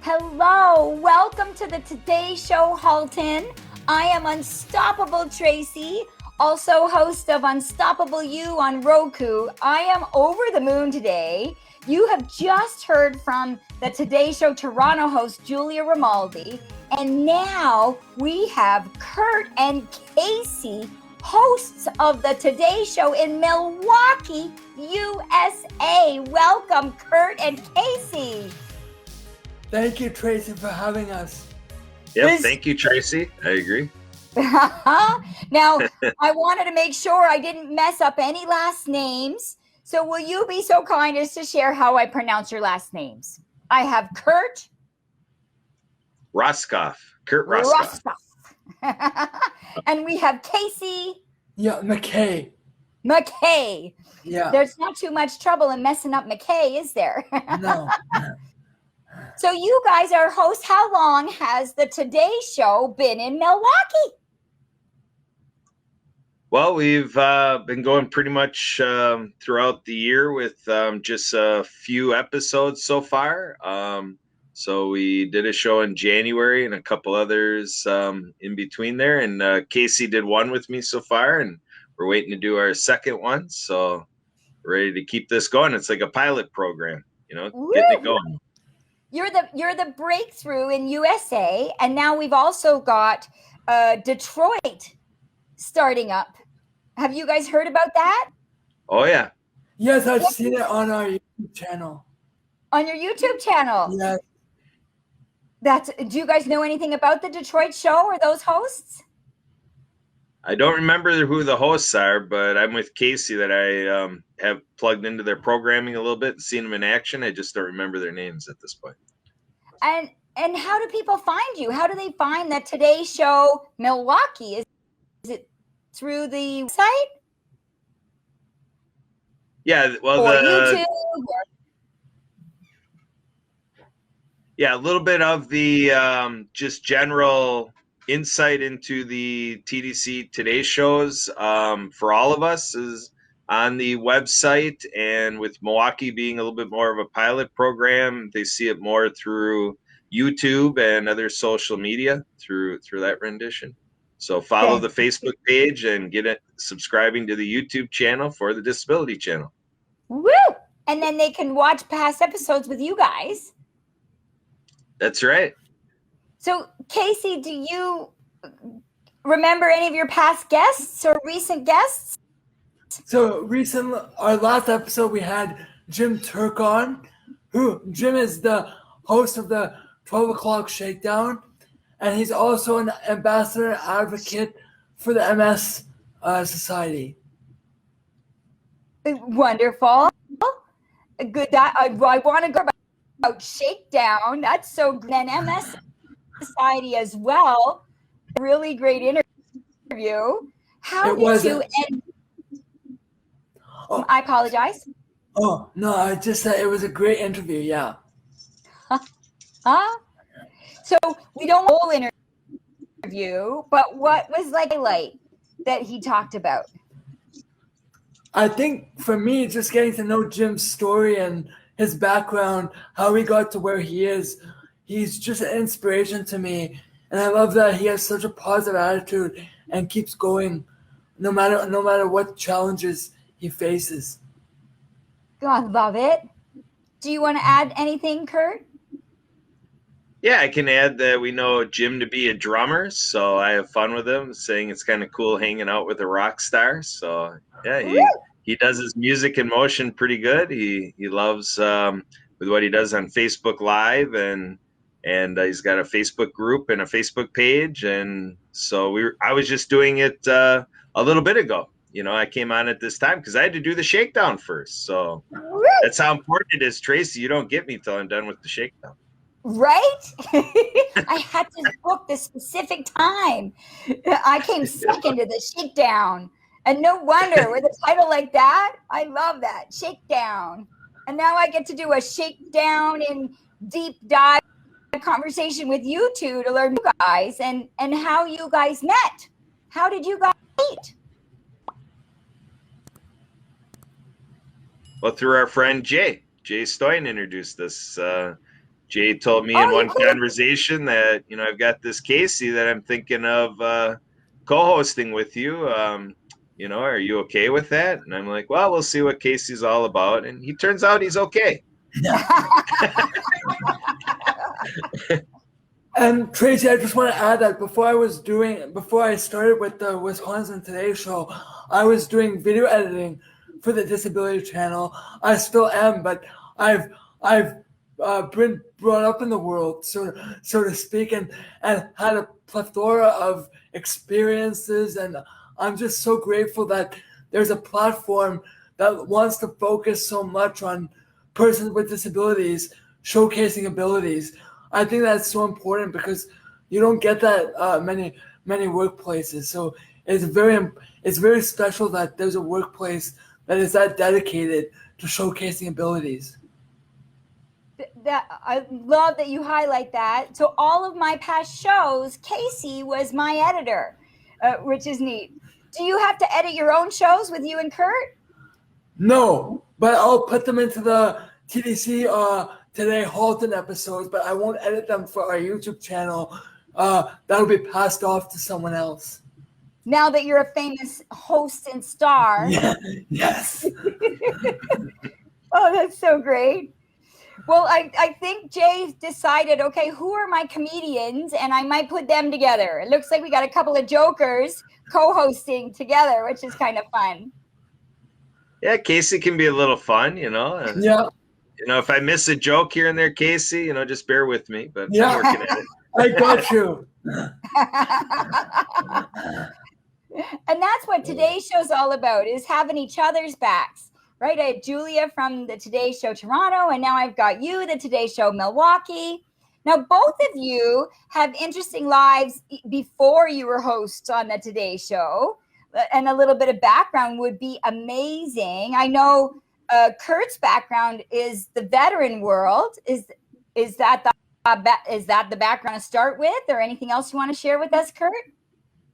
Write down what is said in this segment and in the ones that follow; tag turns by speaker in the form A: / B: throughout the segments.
A: Hello, welcome to the Today Show, Halton. I am Unstoppable Tracy, also host of Unstoppable You on Roku. I am over the moon today. You have just heard from the Today Show Toronto host, Julia Romaldi. And now we have Kurt and Casey, hosts of the Today Show in Milwaukee, USA. Welcome, Kurt and Casey.
B: Thank you, Tracy, for having us.
C: Yep, thank you, Tracy. I agree.
A: Now, I wanted to make sure I didn't mess up any last names. So will you be so kind as to share how I pronounce your last names? I have Kurt
C: Roskoff. Kurt Roskoff.
A: And we have Casey.
B: Yeah, McKay.
A: McKay.
B: Yeah.
A: There's not too much trouble in messing up McKay, is there?
B: No.
A: So you guys are hosts. How long has the Today Show been in Milwaukee?
C: Well, we've been going pretty much throughout the year with just a few episodes so far. So we did a show in January and a couple others in between there. And Casey did one with me so far, and we're waiting to do our second one. So we're ready to keep this going. It's like a pilot program, getting it going.
A: You're the breakthrough in USA, and now we've also got Detroit starting up. Have you guys heard about that?
C: Oh yeah.
B: Yes, I've seen it on our YouTube channel.
A: On your YouTube channel?
B: Yes.
A: Do you guys know anything about the Detroit show or those hosts?
C: I don't remember who the hosts are, but I'm with Casey that I have plugged into their programming a little bit and seen them in action. I just don't remember their names at this point.
A: And how do people find you? How do they find the Today Show Milwaukee? Is it through the site?
C: Yeah, well,
A: or YouTube?
C: Yeah, a little bit of the just general insight into the TDC Today shows for all of us is on the website, and with Milwaukee being a little bit more of a pilot program, they see it more through YouTube and other social media through that rendition. So follow the Facebook page and get it subscribing to the YouTube channel for the Disability Channel.
A: Woo! And then they can watch past episodes with you guys.
C: That's right.
A: So, Casey, do you remember any of your past guests or recent guests?
B: So our last episode, we had Jim Turk on. Jim is the host of the 12 o'clock Shakedown, and he's also an ambassador advocate for the MS Society.
A: Wonderful. Good. I want to go about Shakedown. That's so good. And MS Society as well. Really great interview. How did you end? I apologize.
B: Oh, no, I just said it was a great interview, yeah.
A: So we don't whole interview, but what was like a highlight that he talked about?
B: I think for me, just getting to know Jim's story and his background, how he got to where he is, he's just an inspiration to me. And I love that he has such a positive attitude and keeps going no matter what challenges he faces.
A: God, love it. Do you want to add anything, Kurt?
C: Yeah, I can add that we know Jim to be a drummer, so I have fun with him, saying it's kind of cool hanging out with a rock star. So yeah, he does his music in motion pretty good. He loves with what he does on Facebook Live, and he's got a Facebook group and a Facebook page, and so I was just doing it a little bit ago. I came on at this time because I had to do the shakedown first. So that's how important it is, Tracy. You don't get me till I'm done with the shakedown.
A: Right? I had to book the specific time. I came second to the shakedown. And no wonder with a title like that, I love that. Shakedown. And now I get to do a shakedown in deep dive conversation with you two to learn you guys and how you guys met. How did you guys meet?
C: Well, through our friend Jay Stoyan introduced us Jay told me in one conversation that, I've got this Casey that I'm thinking of co-hosting with you. Are you okay with that? And I'm like, well, we'll see what Casey's all about. And he turns out he's okay.
B: Yeah. And Tracy, I just want to add that before I started with the Wisconsin Today show, I was doing video editing for the Disability Channel. I still am, but I've been brought up in the world, so to speak, and had a plethora of experiences, and I'm just so grateful that there's a platform that wants to focus so much on persons with disabilities showcasing abilities. I think that's so important because you don't get that many workplaces. So it's very special that there's a workplace that is that dedicated to showcasing abilities.
A: That I love that you highlight that. So all of my past shows, Casey was my editor, which is neat. Do you have to edit your own shows with you and Kurt?
B: No, but I'll put them into the TDC Today Halton episodes, but I won't edit them for our YouTube channel. That'll be passed off to someone else.
A: Now that you're a famous host and star.
B: Yeah, yes.
A: Oh, that's so great. Well, I think Jay decided, okay, who are my comedians? And I might put them together. It looks like we got a couple of jokers co-hosting together, which is kind of fun.
C: Yeah, Casey can be a little fun, And,
B: yeah.
C: If I miss a joke here and there, Casey, just bear with me. But
B: yeah.
C: I'm working at it.
B: I got you.
A: And that's what today's show's all about, is having each other's backs. Right, I had Julia from the Today Show Toronto, and now I've got you, the Today Show Milwaukee. Now, both of you have interesting lives before you were hosts on the Today Show, and a little bit of background would be amazing. I know Kurt's background is the veteran world. Is that the background to start with, or anything else you want to share with us, Kurt?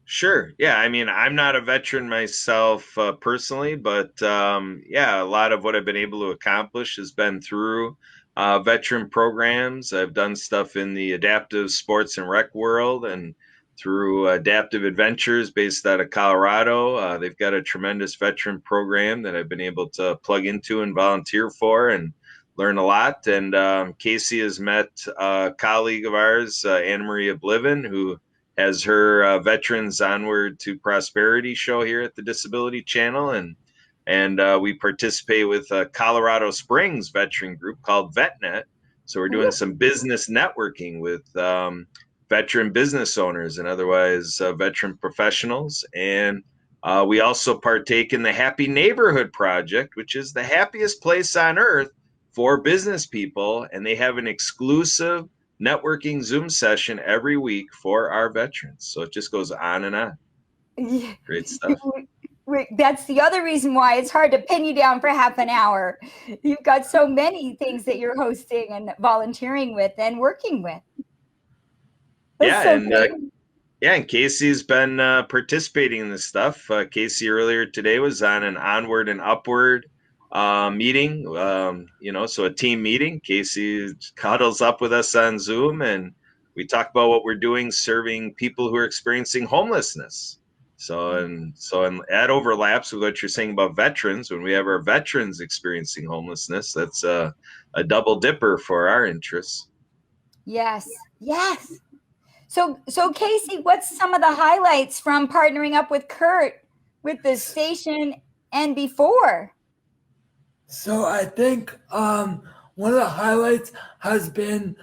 C: Sure. Yeah. I mean, I'm not a veteran myself personally, but a lot of what I've been able to accomplish has been through veteran programs. I've done stuff in the adaptive sports and rec world and through Adaptive Adventures based out of Colorado. They've got a tremendous veteran program that I've been able to plug into and volunteer for and learn a lot. And Casey has met a colleague of ours, Anna Marie Oblivion, who has her Veterans Onward to Prosperity show here at the Disability Channel. And we participate with a Colorado Springs veteran group called VetNet. So we're doing some business networking with veteran business owners and otherwise veteran professionals. And we also partake in the Happy Neighborhood Project, which is the happiest place on earth for business people. And they have an exclusive networking Zoom session every week for our veterans. So it just goes on and on.
A: Yeah.
C: Great stuff.
A: That's the other reason why it's hard to pin you down for half an hour. You've got so many things that you're hosting and volunteering with and working with.
C: And Casey's been participating in this stuff. Casey earlier today was on an Onward and Upward meeting, so a team meeting. Casey cuddles up with us on Zoom and we talk about what we're doing serving people who are experiencing homelessness. So that overlaps with what you're saying about veterans. When we have our veterans experiencing homelessness, that's a double dipper for our interests.
A: Yes. So Casey, what's some of the highlights from partnering up with Kurt with the station and before?
B: So I think one of the highlights has been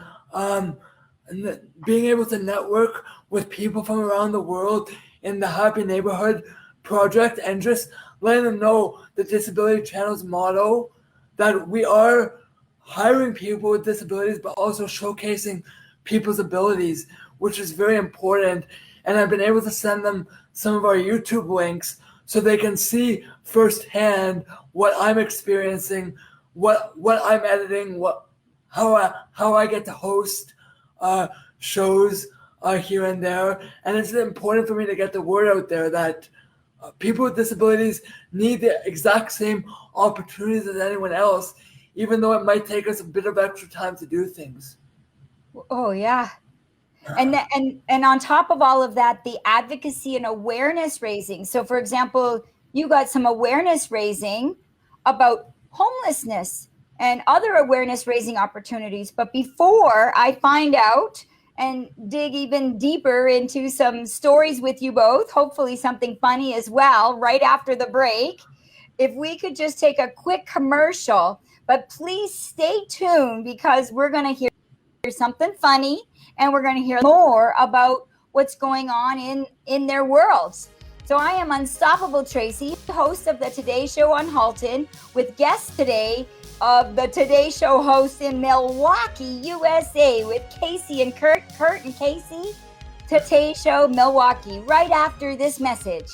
B: being able to network with people from around the world in the Happy Neighborhood Project and just letting them know the Disability Channel's motto that we are hiring people with disabilities, but also showcasing people's abilities, which is very important. And I've been able to send them some of our YouTube links so they can see firsthand what I'm experiencing, what I'm editing, how I get to host shows here and there. And it's important for me to get the word out there that people with disabilities need the exact same opportunities as anyone else, even though it might take us a bit of extra time to do things.
A: Oh yeah. And on top of all of that, the advocacy and awareness raising. So for example, you got some awareness raising about homelessness and other awareness raising opportunities. But before I find out and dig even deeper into some stories with you both, hopefully something funny as well, right after the break, if we could just take a quick commercial, but please stay tuned because we're going to hear something funny and we're going to hear more about what's going on in their worlds. So I am Unstoppable Tracy, host of the Today Show on Halton, with guests today of the Today Show host in Milwaukee, USA, with Casey and Kurt and Casey, Today Show Milwaukee, right after this message.